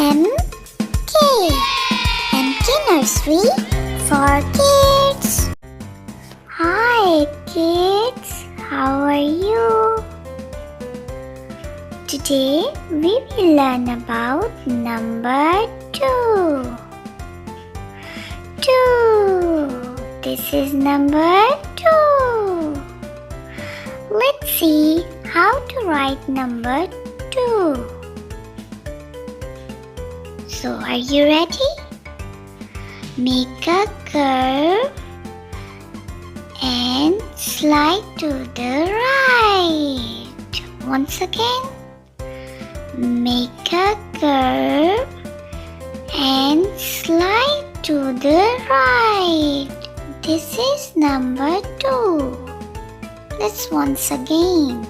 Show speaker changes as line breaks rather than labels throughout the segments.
MK. MK Nursery for kids. Hi kids, how are you? Today we will learn about number 2. 2. This is number 2. Let's see how to write number 2. So, are you ready? Make a curve and slide to the right. Once again, make a curve and slide to the right. This is number 2. Let's once again.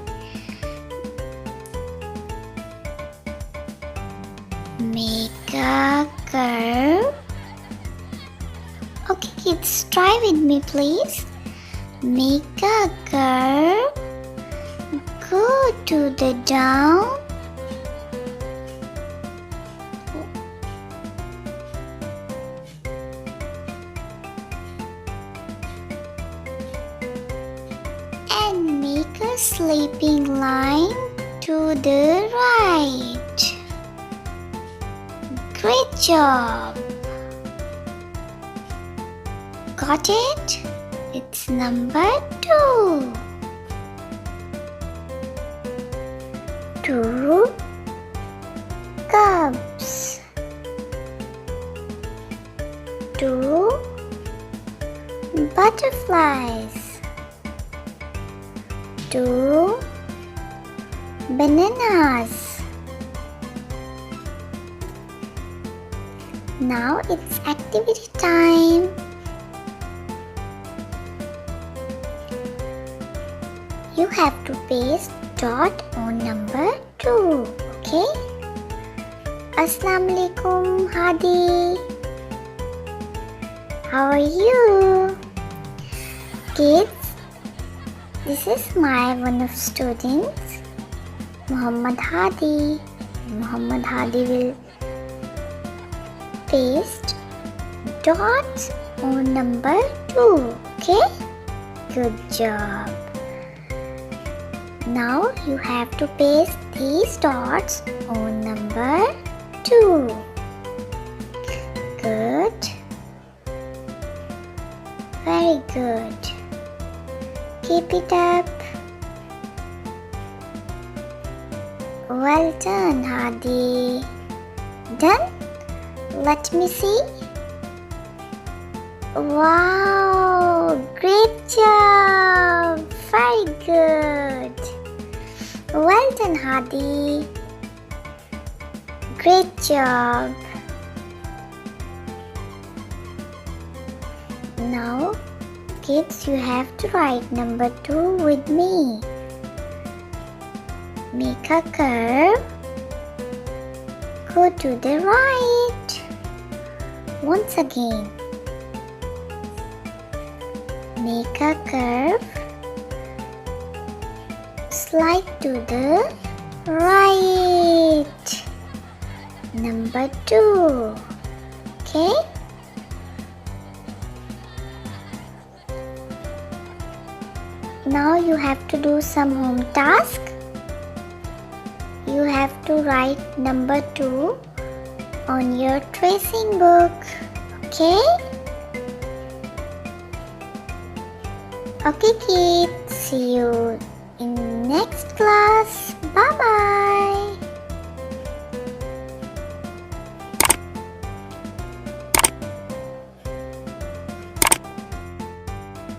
Make a curve. Okay kids, try with me please. Make a curve. Go to the down. And make a sleeping line to the right. Great job! Got it? It's number 2. 2 cubs. 2 butterflies. 2 bananas. Now it's activity time. You have to paste dot on number 2. Okay? Assalamualaikum Hadi. How are you? Kids, this is my one of students, Muhammad Hadi. Muhammad Hadi will paste dots on number 2. Okay? Good job. Now you have to paste these dots on number 2. Good. Very good. Keep it up. Well done, Hadi. Done? Let me see. Wow! Great job! Very good. Well done, Hadi. Great job. Now, kids, you have to write number 2 with me. Make a curve. Go to the right. Once again. Make a curve. Slide to the right. Number 2. Okay? Now you have to do some home task. You have to write number 2 on your tracing book. Okay? Okay kids, see you